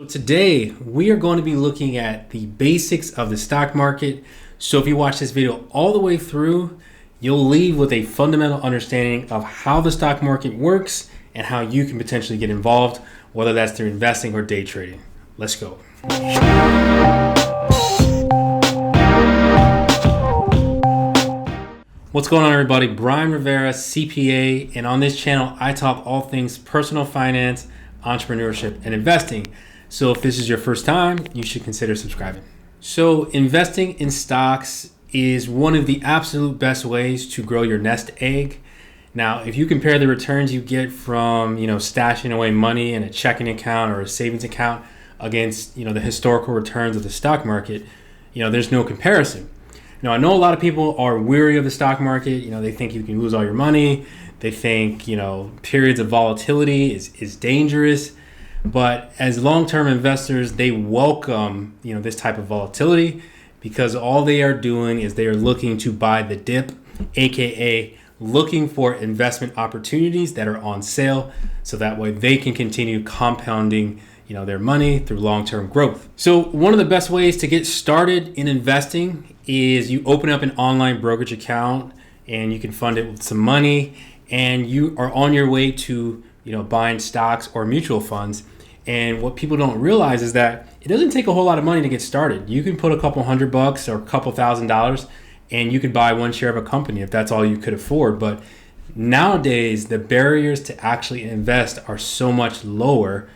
Today, we are going to be looking at the basics of the stock market. So if you watch this video all the way through, you'll leave with a fundamental understanding of how the stock market works and how you can potentially get involved, whether that's through investing or day trading. Let's go. What's going on, everybody? Brian Rivera, CPA, and on this channel, I talk all things personal finance, entrepreneurship, and investing. So if this is your first time, you should consider subscribing. So investing in stocks is one of the absolute best ways to grow your nest egg. Now, if you compare the returns you get from, stashing away money in a checking account or a savings account against, the historical returns of the stock market, there's no comparison. Now, I know a lot of people are weary of the stock market. They think you can lose all your money. They think, periods of volatility is dangerous. But as long-term investors, they welcome, this type of volatility because all they are doing is they are looking to buy the dip, aka looking for investment opportunities that are on sale, so that way they can continue compounding, their money through long-term growth. So one of the best ways to get started in investing is you open up an online brokerage account and you can fund it with some money, and you are on your way to, buying stocks or mutual funds. And what people don't realize is that it doesn't take a whole lot of money to get started. You can put a couple $100 or a couple $1,000 and you could buy one share of a company if that's all you could afford. But nowadays, the barriers to actually invest are so much lower.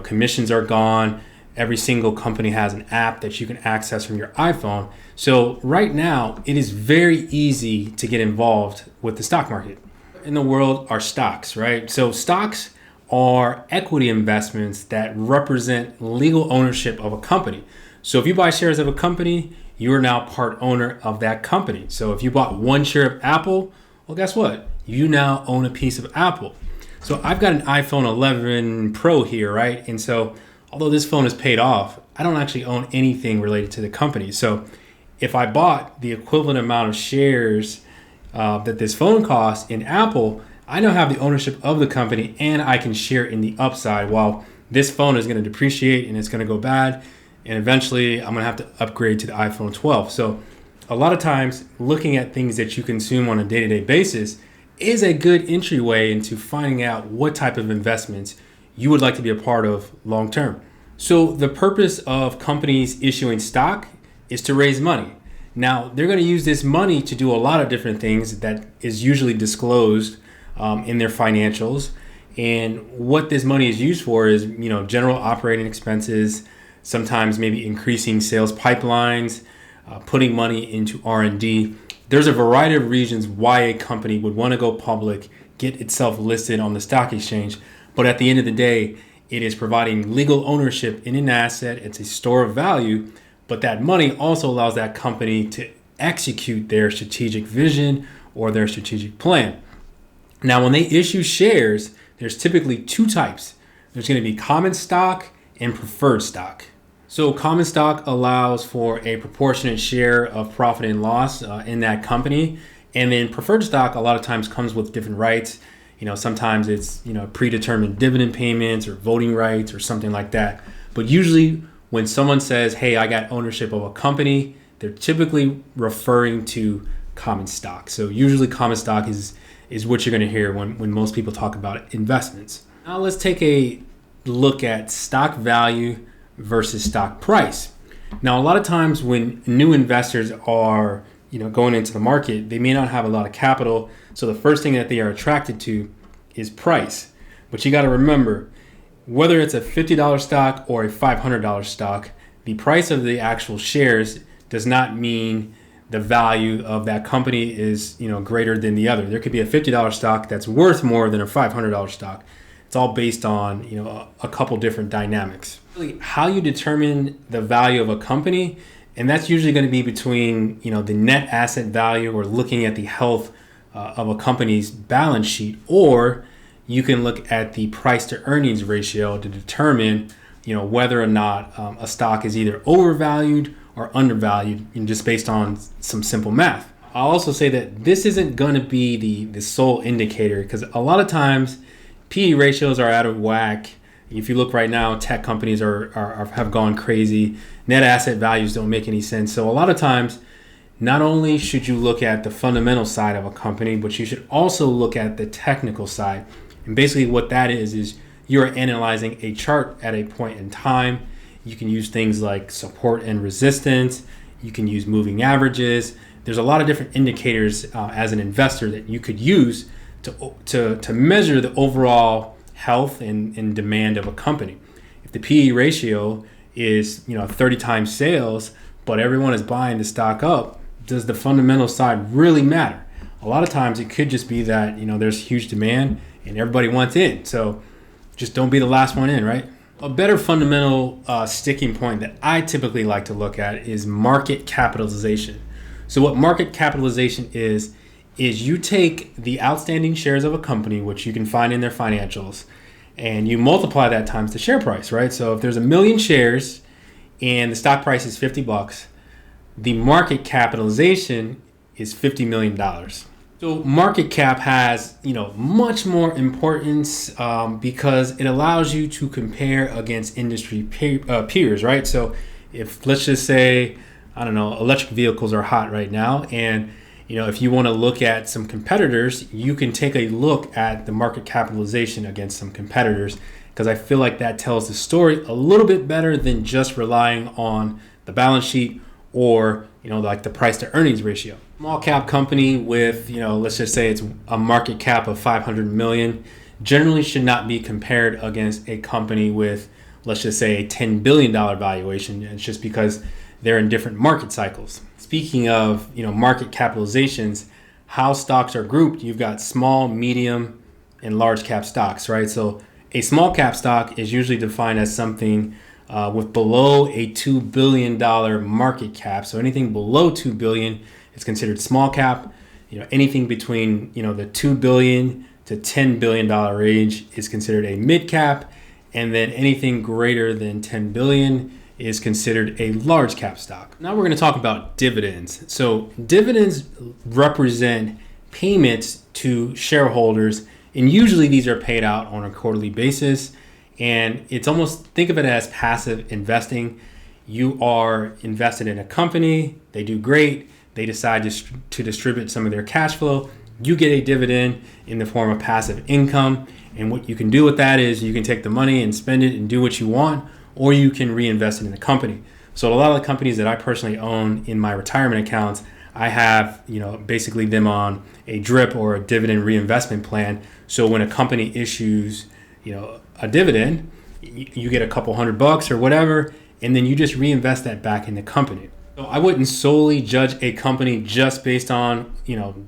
Commissions are gone. Every single company has an app that you can access from your iPhone. So right now, it is very easy to get involved with the stock market. In the world are stocks, right? So stocks are equity investments that represent legal ownership of a company. So if you buy shares of a company, you are now part owner of that company. So if you bought one share of Apple, well, guess what? You now own a piece of Apple. So I've got an iPhone 11 Pro here, right? And so although this phone is paid off, I don't actually own anything related to the company. So if I bought the equivalent amount of shares that this phone costs in Apple, I now have the ownership of the company and I can share in the upside while this phone is going to depreciate and it's going to go bad. And eventually I'm going to have to upgrade to the iPhone 12. So a lot of times looking at things that you consume on a day-to-day basis is a good entryway into finding out what type of investments you would like to be a part of long term. So the purpose of companies issuing stock is to raise money. Now they're going to use this money to do a lot of different things that is usually disclosed in their financials. And what this money is used for is, general operating expenses, sometimes maybe increasing sales pipelines, putting money into R&D. There's a variety of reasons why a company would want to go public, get itself listed on the stock exchange. But at the end of the day, it is providing legal ownership in an asset. It's a store of value, but that money also allows that company to execute their strategic vision or their strategic plan. Now, when they issue shares, there's typically two types. There's going to be common stock and preferred stock. So common stock allows for a proportionate share of profit and loss in that company. And then preferred stock a lot of times comes with different rights. Sometimes it's, predetermined dividend payments or voting rights or something like that. But usually when someone says, hey, I got ownership of a company, they're typically referring to common stock. So usually common stock is what you're going to hear when most people talk about investments. Now let's take a look at stock value versus stock price. Now a lot of times when new investors are going into the market, they may not have a lot of capital. So the first thing that they are attracted to is price. But you got to remember, whether it's a $50 stock or a $500 stock, the price of the actual shares does not mean the value of that company is greater than the other. There could be a $50 stock that's worth more than a $500 stock. It's all based on a couple different dynamics. Really, how you determine the value of a company, and that's usually going to be between the net asset value or looking at the health of a company's balance sheet, or you can look at the price to earnings ratio to determine whether or not a stock is either overvalued or undervalued, just based on some simple math. I'll also say that this isn't going to be the sole indicator, because a lot of times PE ratios are out of whack. If you look right now, tech companies have gone crazy. Net asset values don't make any sense. So a lot of times, not only should you look at the fundamental side of a company, but you should also look at the technical side. And basically what that is you're analyzing a chart at a point in time. You can use things like support and resistance. You can use moving averages. There's a lot of different indicators as an investor that you could use to measure the overall health and demand of a company. If the PE ratio is 30 times sales, but everyone is buying the stock up, does the fundamental side really matter? A lot of times it could just be that there's huge demand and everybody wants in. So just don't be the last one in, right? A better fundamental sticking point that I typically like to look at is market capitalization. So what market capitalization is you take the outstanding shares of a company, which you can find in their financials, and you multiply that times the share price, right? So if there's 1 million shares and the stock price is $50, the market capitalization is $50 million. So market cap has, much more importance because it allows you to compare against industry peers, right? So if, let's just say, electric vehicles are hot right now, and if you want to look at some competitors, you can take a look at the market capitalization against some competitors, because I feel like that tells the story a little bit better than just relying on the balance sheet or like the price to earnings ratio. Small cap company with let's just say it's a market cap of 500 million generally should not be compared against a company with, let's just say, a $10 billion valuation. It's just because they're in different market cycles. Speaking of market capitalizations, how stocks are grouped, you've got small, medium, and large cap stocks, right? So a small cap stock is usually defined as something with below a $2 billion market cap. So anything below $2 billion is considered small cap. Anything between the $2 billion to $10 billion range is considered a mid cap, and then anything greater than $10 billion is considered a large cap stock. Now we're going to talk about dividends. So dividends represent payments to shareholders, and usually these are paid out on a quarterly basis. And it's almost, think of it as passive investing. You are invested in a company, they do great, they decide to distribute some of their cash flow. You get a dividend in the form of passive income. And what you can do with that is you can take the money and spend it and do what you want, or you can reinvest it in the company. So a lot of the companies that I personally own in my retirement accounts, I have, basically them on a DRIP or a dividend reinvestment plan. So when a company issues, a dividend, you get a couple $100 or whatever, and then you just reinvest that back in the company. So I wouldn't solely judge a company just based on,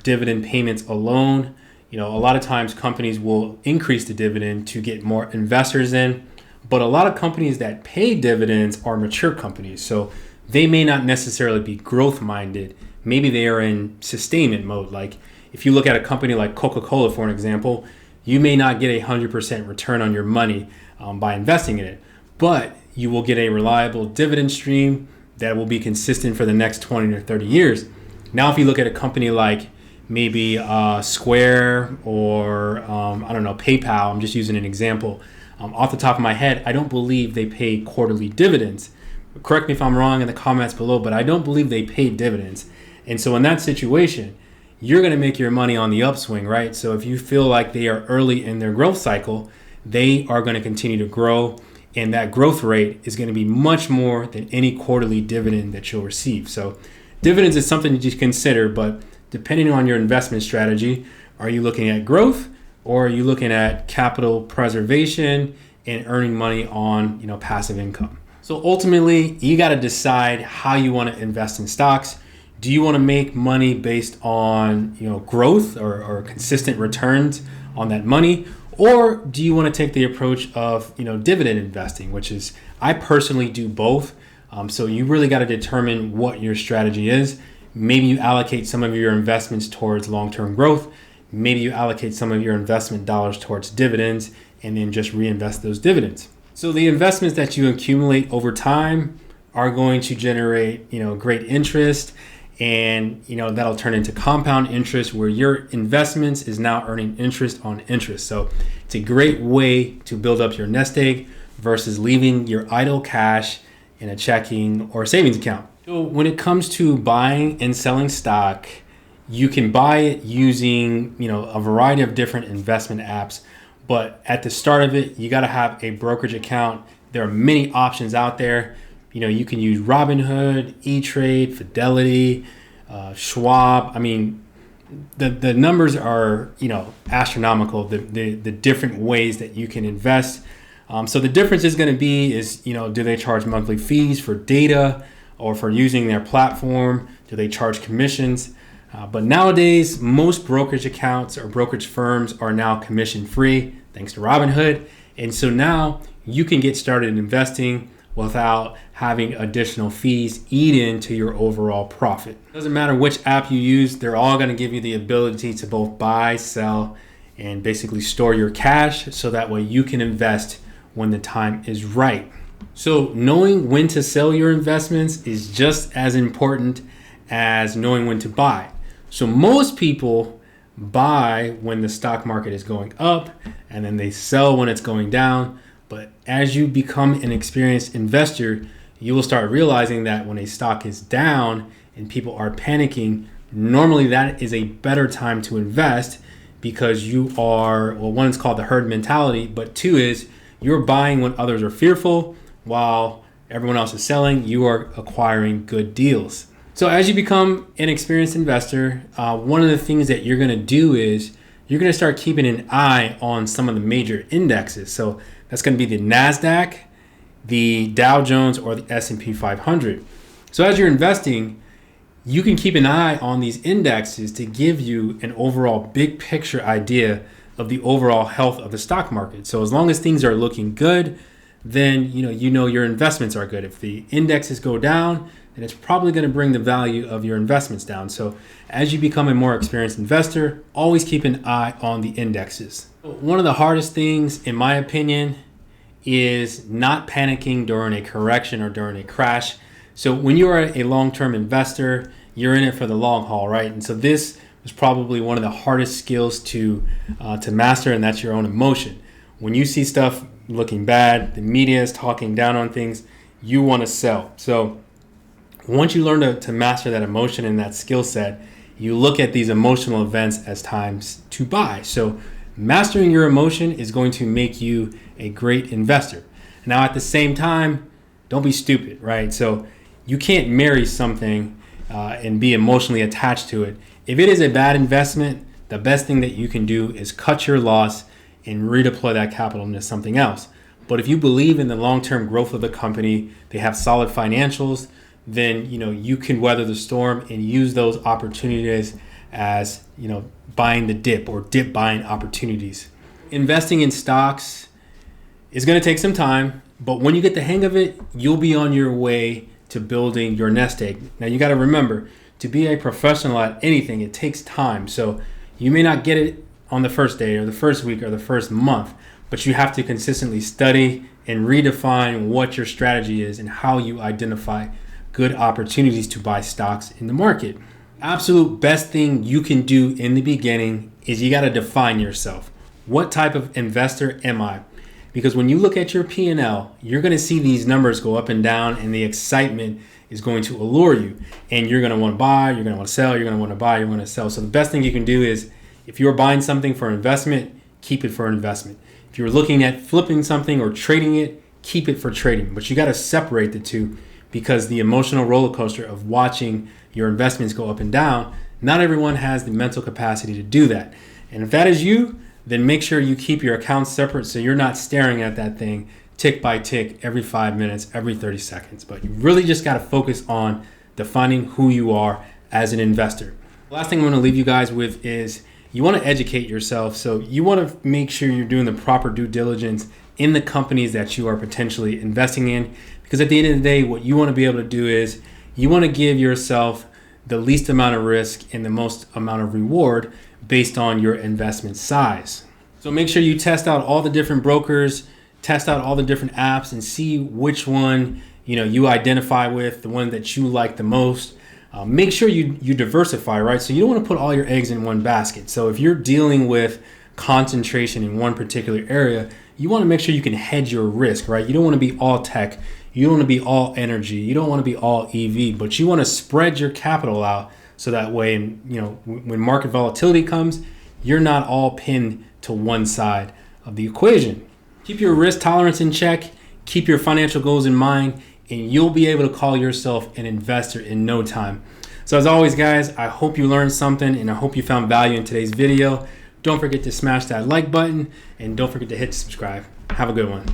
dividend payments alone. A lot of times companies will increase the dividend to get more investors in, but a lot of companies that pay dividends are mature companies. So they may not necessarily be growth minded. Maybe they are in sustainment mode. Like if you look at a company like Coca-Cola, for an example, you may not get 100% return on your money by investing in it, but you will get a reliable dividend stream that will be consistent for the next 20 or 30 years. Now, if you look at a company like maybe Square or PayPal, I'm just using an example. Off the top of my head, I don't believe they pay quarterly dividends. Correct me if I'm wrong in the comments below, but I don't believe they pay dividends. And so in that situation, you're going to make your money on the upswing, right? So if you feel like they are early in their growth cycle, they are going to continue to grow, and that growth rate is going to be much more than any quarterly dividend that you'll receive. So dividends is something to consider, but depending on your investment strategy, are you looking at growth or are you looking at capital preservation and earning money on, passive income? So ultimately, you got to decide how you want to invest in stocks. Do you want to make money based on, growth or consistent returns on that money? Or do you want to take the approach of, dividend investing, which is, I personally do both. So you really got to determine what your strategy is. Maybe you allocate some of your investments towards long-term growth. Maybe you allocate some of your investment dollars towards dividends and then just reinvest those dividends. So the investments that you accumulate over time are going to generate, great interest, and, that'll turn into compound interest where your investments is now earning interest on interest. So It's a great way to build up your nest egg versus leaving your idle cash in a checking or savings account. So when it comes to buying and selling stock, you can buy it using, a variety of different investment apps. But at the start of it, you got to have a brokerage account. There are many options out there. You can use Robinhood, E-Trade, Fidelity, Schwab. I mean, the numbers are, astronomical, the different ways that you can invest. So the difference is going to be do they charge monthly fees for data or for using their platform? Do they charge commissions? But nowadays, most brokerage accounts or brokerage firms are now commission free thanks to Robinhood. And so now you can get started investing without having additional fees eat into your overall profit. Doesn't matter which app you use, they're all going to give you the ability to both buy, sell, and basically store your cash so that way you can invest when the time is right. So knowing when to sell your investments is just as important as knowing when to buy. So most people buy when the stock market is going up and then they sell when it's going down. But as you become an experienced investor, you will start realizing that when a stock is down and people are panicking, normally that is a better time to invest because you are, one is called the herd mentality, but two is you're buying when others are fearful while everyone else is selling. You are acquiring good deals. So as you become an experienced investor, one of the things that you're going to do is you're going to start keeping an eye on some of the major indexes. So that's going to be the NASDAQ, the Dow Jones, or the S&P 500. So as you're investing, you can keep an eye on these indexes to give you an overall big picture idea of the overall health of the stock market. So as long as things are looking good, then you know your investments are good. If the indexes go down, then it's probably going to bring the value of your investments down. So as you become a more experienced investor, always keep an eye on the indexes. One of the hardest things, in my opinion, is not panicking during a correction or during a crash. So when you are a long-term investor, you're in it for the long haul, right? And so this is probably one of the hardest skills to master, and that's your own emotion. When you see stuff looking bad, the media is talking down on things, you want to sell. So once you learn to master that emotion and that skill set, you look at these emotional events as times to buy. So mastering your emotion is going to make you a great investor. Now, at the same time, don't be stupid, right? So you can't marry something and be emotionally attached to it. If it is a bad investment, the best thing that you can do is cut your loss and redeploy that capital into something else. But if you believe in the long-term growth of the company, they have solid financials, then you can weather the storm and use those opportunities as buying the dip or dip buying opportunities. Investing in stocks is going to take some time, but when you get the hang of it, you'll be on your way to building your nest egg. Now you got to remember, to be a professional at anything, it takes time. So you may not get it on the first day or the first week or the first month, but you have to consistently study and redefine what your strategy is and how you identify good opportunities to buy stocks in the market. Absolute best thing you can do in the beginning is you got to define yourself. What type of investor am I? Because when you look at your P&L, you're going to see these numbers go up and down, and the excitement is going to allure you. And you're going to want to buy, you're going to want to sell, you're going to want to buy, you're going to sell. So the best thing you can do is, if you're buying something for investment, keep it for investment. If you're looking at flipping something or trading it, keep it for trading. But you got to separate the two, because the emotional roller coaster of watching your investments go up and down, not everyone has the mental capacity to do that. And if that is you, then make sure you keep your accounts separate so you're not staring at that thing tick by tick every 5 minutes, every 30 seconds. But you really just got to focus on defining who you are as an investor. The last thing I'm going to leave you guys with is you want to educate yourself. So you want to make sure you're doing the proper due diligence in the companies that you are potentially investing in. Because at the end of the day, what you want to be able to do is you want to give yourself the least amount of risk and the most amount of reward based on your investment size. So make sure you test out all the different brokers, test out all the different apps, and see which one you identify with, the one that you like the most. Make sure you diversify, right? So you don't want to put all your eggs in one basket. So if you're dealing with concentration in one particular area, you want to make sure you can hedge your risk, right? You don't want to be all tech. You don't want to be all energy. You don't want to be all EV, but you want to spread your capital out so that way, when market volatility comes, you're not all pinned to one side of the equation. Keep your risk tolerance in check, keep your financial goals in mind, and you'll be able to call yourself an investor in no time. So as always, guys, I hope you learned something and I hope you found value in today's video. Don't forget to smash that like button and don't forget to hit subscribe. Have a good one.